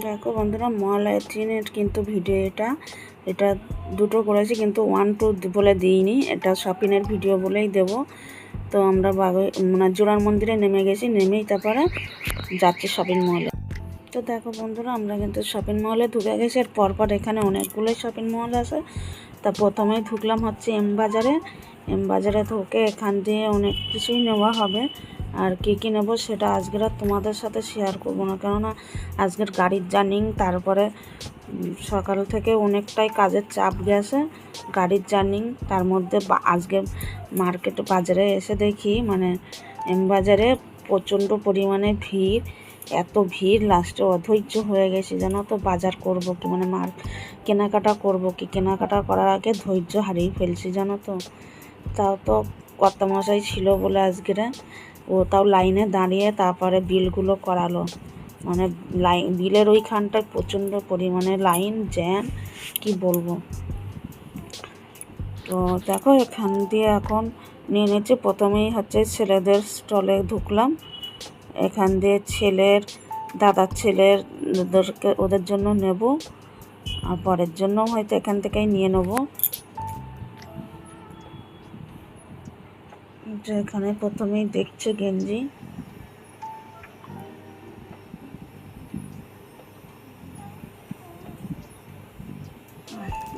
দেখো বন্ধুরা, মল 18-এর কিন্তু ভিডিও এটা দুটো করেছি, কিন্তু 1, 2 বলে দিইনি, এটা শপিংয়ের ভিডিও বলেই দেব। তো আমরা জোড়ার মন্দিরে নেমে গেছি, নেমেই তারপরে যাচ্ছি শপিং মলে। তো দেখো বন্ধুরা, আমরা কিন্তু শপিং মলে ঢুকে গেছি। আর পরপর এখানে অনেকগুলোই শপিং মল আছে। তা প্রথমেই ঢুকলাম হচ্ছে এম বাজারে ঢুকে এখান দিয়ে অনেক কিছুই নেওয়া হবে। আর কী নেবো সেটা আজকের আর তোমাদের সাথে শেয়ার করবো না, কেননা আজকের গাড়ির জার্নি, তারপরে সকাল থেকে অনেকটাই কাজের চাপ গেছে, গাড়ির জার্নি, তার মধ্যে আজকে বাজারে এসে দেখি এম বাজারে প্রচণ্ড পরিমাণে ভিড়। এত ভিড়, লাস্টে অধৈর্য হয়ে গেছি জানো তো। বাজার করব কি কেনাকাটা করব কি, কেনাকাটা করার আগে ধৈর্য হারিয়ে ফেলছি জানো তো। তাও তো কর্তামশাই ছিল বলে আজকের তাও লাইনে দাঁড়িয়ে তারপরে বিলগুলো করালো। বিলের ওইখানটায় প্রচণ্ড পরিমাণে লাইন জ্যাম, কি বলবো। তো দেখো এখান দিয়ে এখন নিয়ে নিচ্ছি। প্রথমেই হচ্ছে ছেলেদের স্টলে ঢুকলাম। এখান দিয়ে দাদার ওদের জন্য নেব, আর পরের জন্য হয়তো এখান থেকেই নিয়ে নেব। এখানে প্রথমেই দেখছে গেঞ্জি।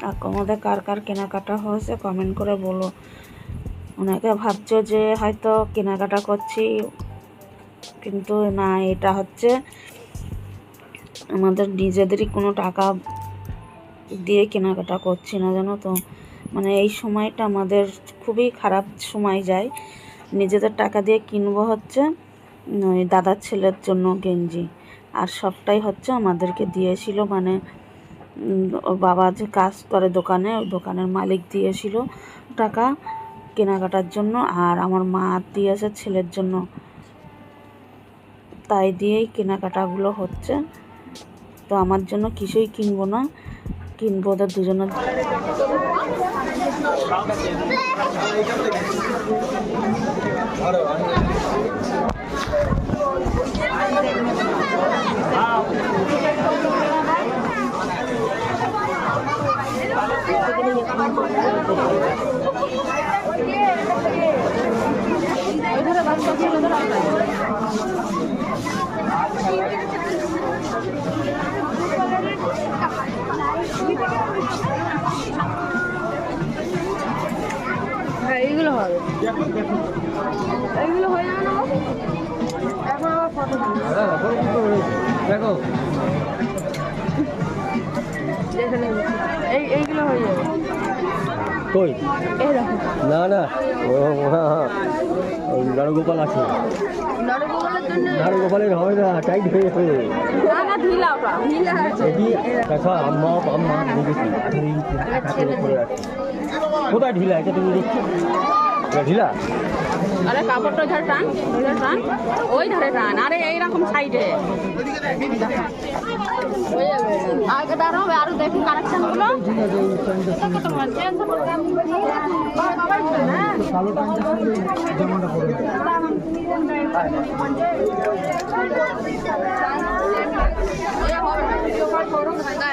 আর তোমাদের কার কেনাকাটা হয়েছে কমেন্ট করে বলো। অনেকে ভাবছো যে হয়তো কেনাকাটা করছি, কিন্তু না, এটা হচ্ছে আমাদের নিজেদেরই কোনো টাকা দিয়ে কেনাকাটা করছি না জানো তো। এই সময়টা আমাদের খুবই খারাপ সময় যায়। নিজেদের টাকা দিয়ে কিনবো হচ্ছে ওই দাদার ছেলের জন্য গেঞ্জি, আর সবটাই হচ্ছে আমাদেরকে দিয়েছিল, ওর বাবা যে কাজ করে দোকানে, ওই দোকানের মালিক দিয়েছিল টাকা কেনাকাটার জন্য, আর আমার মা দিয়েছে ছেলের জন্য। তাই দিয়েই কেনাকাটাগুলো হচ্ছে। তো আমার জন্য কিছুই কিনবো না, কিনবো ওদের দুজনের। এইগুলো হবে, এইগুলো হয়ে যাবে না। এখন আবার ফটো দেখো, এইগুলো হয়ে যাবে। কই না না, নারগোপাল আছে, নারগোপালের হবে না, টাইট হয়ে যাবে। কোথায় ঢিলা? এটা তুমি দেখছো ঢিলা? আরে কাপড়টা ধারে টান, ওই ধারে টান, আরে এইরকম সাইডে আগে দাঁড়াবে। আরো দেখি কালেকশন গুলো।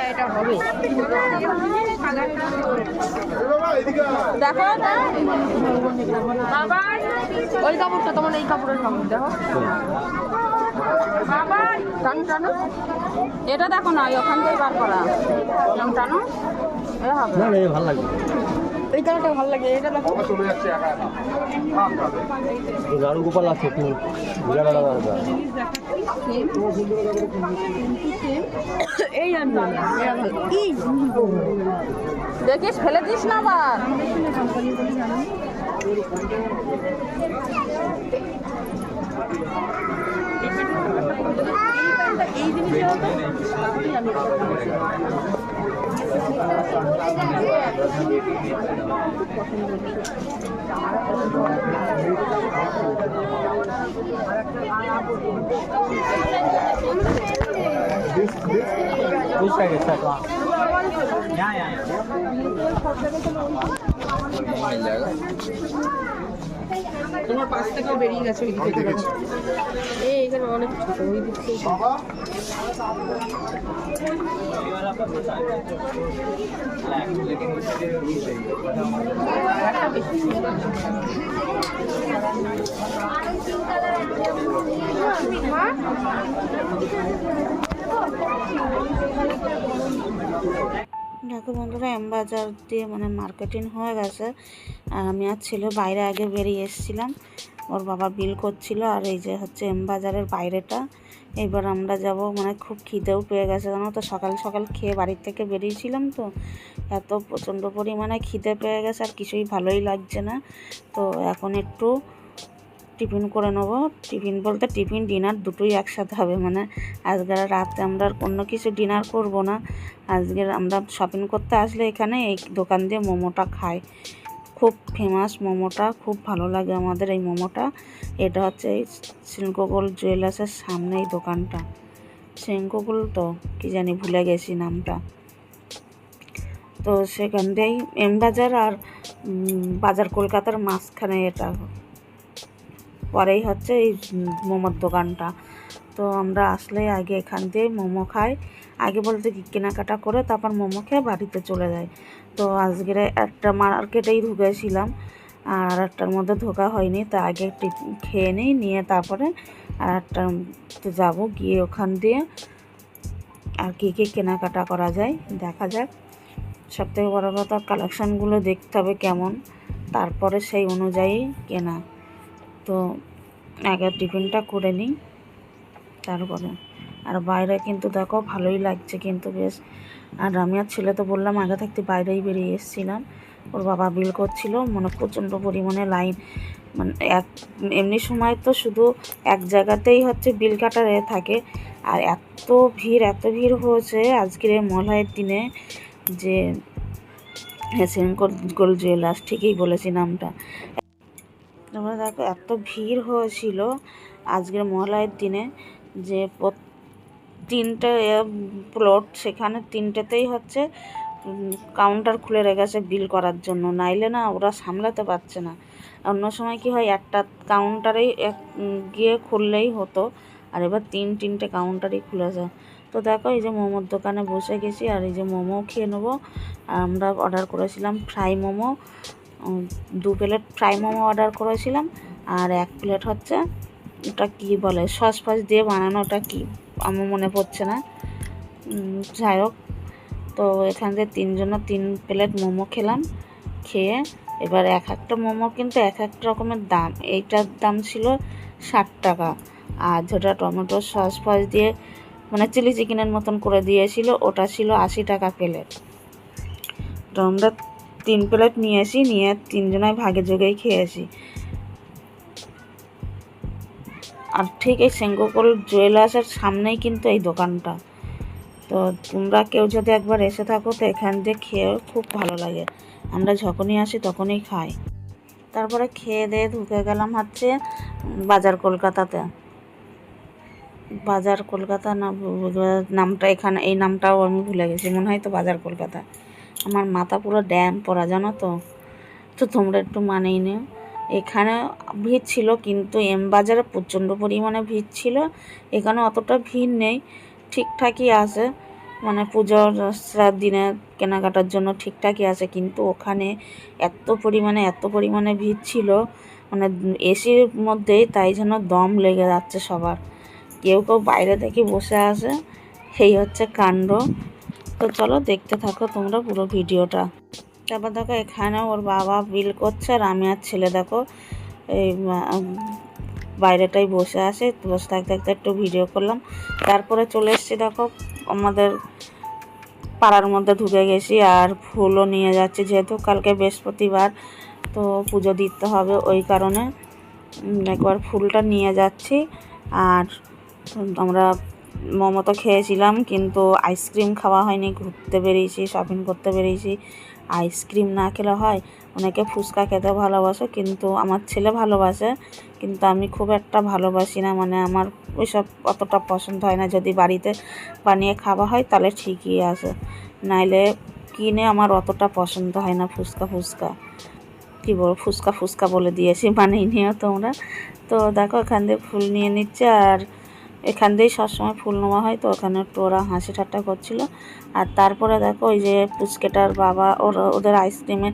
এটা হবে, দেখো ওই কাপড়টা, তোমার এই কাপড়ের কাপড় দেখো। টানো, এটা দেখো না, ওখান থেকে বার করা। টানো, ভালো লাগে, এই কালারটা ভালো লাগে। এটা দেখো, নারগোপাল আছে, এই দেখিস, ফেলে দিস না আবার। এই জিনিসটা তোমার পাশ থেকে বেরিয়ে গেছে ওই দিকে। এই এখানে অনেক ছোট, ওই দিক থেকে দেখো বন্ধুরা, এম বাজার দিয়ে মানে মার্কেটিং হয়ে গেছে, আর আমি আর ছেলে বাইরে আগে বেরিয়ে এসেছিলাম। ওর বাবা বিল করছিল, আর এই যে হচ্ছে এম বাজারের বাইরেটা। এবার আমরা যাব, মানে খুব খিদেও পেয়ে গেছে জানো তো, সকাল সকাল খেয়ে বাড়ির থেকে বেরিয়েছিলাম তো, এত প্রচণ্ড পরিমাণে খিদে পেয়ে গেছে আর কিছুই ভালোই লাগছে না। তো এখন একটু টিফিন করে নেবো। টিফিন বলতে টিফিন ডিনার দুটোই একসাথে হবে, মানে আজকের রাতে আমরা আর অন্য কিছু ডিনার করব না। আজকের আমরা শপিং করতে আসলে এখানে এই দোকান দিয়ে মোমোটা খাই, খুব ফেমাস মোমোটা, খুব ভালো লাগে আমাদের এই মোমোটা। এটা হচ্ছে এই সিঙ্কোগোল জুয়েলার্সের সামনে এই দোকানটা, সিঙ্কোগোল তো কি জানি ভুলে গেছি নামটা। তো সেখান দিয়েই এম বাজার আর বাজার কলকাতার মাঝখানে, এটা পরেই হচ্ছে এই মোমোর দোকানটা। তো আমরা আসলে আগে এখান দিয়ে মোমো খাই, আগে বলতে কি কেনাকাটা করে তারপর মোমো খেয়ে বাড়িতে চলে যাই। তো আজকের একটা মার্কেটেই ঢুকেছিলাম, আর একটার মধ্যে ঢোকা হয়নি, তা আগে টিফিন খেয়ে নিয়ে তারপরে আর একটাতে যাবো, গিয়ে ওখান দিয়ে আর কী কী কেনাকাটা করা যায় দেখা যাক। সবথেকে বড় কথা কালেকশানগুলো দেখতে হবে কেমন, তারপরে সেই অনুযায়ী কেনা। তো আগে টিফিনটা করে নিই তারপরে। আর বাইরে কিন্তু দেখো ভালোই লাগছে কিন্তু বেশ। আর আমি আর ছেলে তো বললাম আগে থাকতে বাইরেই বেরিয়ে এসেছিলাম, ওর বাবা বিল করছিল, মানে প্রচণ্ড পরিমাণে লাইন। মানে এমনি সময় তো শুধু এক জায়গাতেই হচ্ছে বিল কাটার থাকে, আর এত ভিড় হয়েছে আজকের এই মলয়ের দিনে যে সিঙ্কোগোল জুয়েলার্স, ঠিকই বলেছি নামটা। তোমরা দেখো এত ভিড় হয়েছিল আজকের মহালয়ের দিনে, যে তিনটে প্লট, সেখানে তিনটেতেই হচ্ছে কাউন্টার খুলে রেখেছে বিল করার জন্য, নাইলে না ওরা সামলাতে পারছে না। অন্য সময় কি হয়, একটা কাউন্টারেই গিয়ে খুললেই হতো, আর এবার তিনটে কাউন্টারই খুলেছে। তো দেখো এই যে মোমোর দোকানে বসে গেছি, আর এই যে মোমো খেয়ে নেবো। আমরা অর্ডার করেছিলাম fry momo, 2 plate fry momo order করেছিলাম, আর 1 প্লেট হচ্ছে ওটা কী বলে সস ফস দিয়ে বানানো, ওটা কী আমার মনে পড়ছে না, যাই হোক। তো এখান থেকে 3 প্লেট মোমো খেলাম, খেয়ে এবার একটা মোমো কিন্তু এক রকমের দাম। এইটার দাম ছিল 60 টাকা, আর যেটা টমেটো সস ফস দিয়ে মানে চিলি চিকেনের মতন করে দিয়েছিল ওটা ছিল 80 টাকা প্লেট। তো আমরা 3 প্লেট নিয়েছি, নিয়ে 3 জনায় ভাগে যোগেই খেয়েছি। আর ঠিক এই সিঙ্কোগোল জুয়েলার্সের সামনেই কিন্তু এই দোকানটা। তো তোমরা কেউ যদি একবার এসে থাকো তো এখান দিয়ে খেয়ে খুব ভালো লাগে, আমরা যখনই আসি তখনই খাই। তারপরে খেয়ে দিয়ে ঢুকে গেলাম হচ্ছে বাজার কলকাতাতে। বাজার কলকাতা না নামটা, এখানে এই নামটাও আমি ভুলে গেছি, মনে হয় তো বাজার কলকাতা। আমার মাথা পুরো ড্যাম পড়া জানো তো, তো তোমরা একটু মানেই নিও। এখানে ভিড় ছিল, কিন্তু এম বাজারে প্রচণ্ড পরিমাণে ভিড় ছিল। এখানে অতটা ভিড় নেই, ঠিকঠাকই আছে, মানে পুজোর দিনে কেনাকাটার জন্য ঠিকঠাকই আছে। কিন্তু ওখানে এত পরিমাণে ভিড় ছিল, মানে এসির মধ্যেই, তাই যেন দম লেগে যাচ্ছে সবার। কেউ বাইরে থেকে বসে আছে, সেই হচ্ছে কাণ্ড। তো চলো দেখতে থাকো তোমরা পুরো ভিডিওটা। তারপর দেখো এখানে ওর বাবা বিল করছে, আর আমি আর ছেলে দেখো এই বাইরেটাই বসে আছে। বসে থাকতে থাকতে একটু ভিডিও করলাম, তারপরে চলে এসেছি দেখো আমাদের পাড়ার মধ্যে ঢুকে গেছি, আর ফুলও নিয়ে যাচ্ছি, যেহেতু কালকে বৃহস্পতিবার তো পুজো দিতে হবে, ওই কারণে একবার ফুলটা নিয়ে যাচ্ছি। আর আমরা মোমো তো খেয়েছিলাম, কিন্তু আইসক্রিম খাওয়া হয়নি, ঘুরতে বেরিয়েছি, শপিং করতে বেরিয়েছি, আইসক্রিম না খেলে হয়। অনেকে ফুচকা খেতে ভালোবাসে, কিন্তু আমার ছেলে ভালোবাসে, কিন্তু আমি খুব একটা ভালোবাসি না, মানে আমার ওইসব অতটা পছন্দ হয় না। যদি বাড়িতে বানিয়ে খাওয়া হয় তাহলে ঠিকই আছে, নাইলে কিনে আমার অতটা পছন্দ হয় না। ফুচকা কী বল, ফুচকা বলে দিয়েছি, মানেই নিও তোমরা। তো দেখো এখান দিয়ে ফুল নিয়ে নিচ্ছে, আর এখান দিয়েই সবসময় ফুল নেওয়া হয়, তো ওখানে একটু ওরা হাসি ঠাট্টা করছিল। আর তারপরে দেখো ওই যে পুচকেটার বাবা ওদের আইসক্রিমে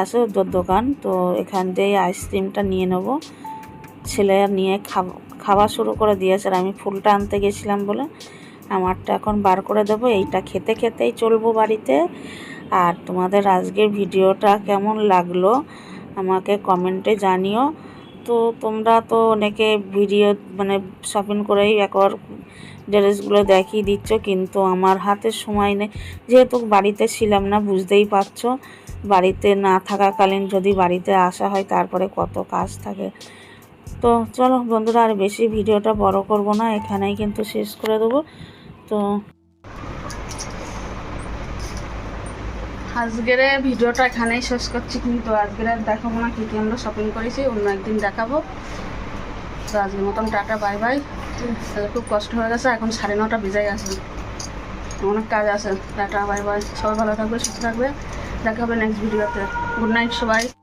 আছে ওদের দোকান, তো এখান দিয়েই আইসক্রিমটা নিয়ে নেবো। ছেলে নিয়ে খাওয়া শুরু করে দিয়েছে, আর আমি ফুলটা আনতে গেছিলাম বলে আমারটা এখন বার করে দেবো। এইটা খেতে খেতেই চলবো বাড়িতে। আর তোমাদের আজকের ভিডিওটা কেমন লাগলো আমাকে কমেন্টে জানিও। তো তোমরা তো অনেকে ভিডিও মানে শপিং করেই একবার ড্রেসগুলো দেখিয়ে দিচ্ছ, কিন্তু আমার হাতে সময় নেই, যেহেতু বাড়িতে ছিলাম না, বুঝতেই পারছো। বাড়িতে না থাকাকালীন যদি বাড়িতে আসা হয় তারপরে কত কাজ থাকে। তো চলো বন্ধুরা, আর বেশি ভিডিওটা বড় করব না, এখানেই কিন্তু শেষ করে দেবো। তো আজকের ভিডিওটা এখানেই শেষ করছি, কিন্তু আজকের আর দেখাবো না কী কী আমরা শপিং করেছি, অন্য একদিন দেখাবো। তো আজকের মতন টাটা, বাই বাই। খুব কষ্ট হয়ে গেছে, এখন 9:30 বেজে গেছে, অনেক কাজ আছে। Tata, bye bye. সবাই ভালো থাকবে, সুস্থ থাকবে, দেখা হবে নেক্সট ভিডিওতে। গুড নাইট সবাই।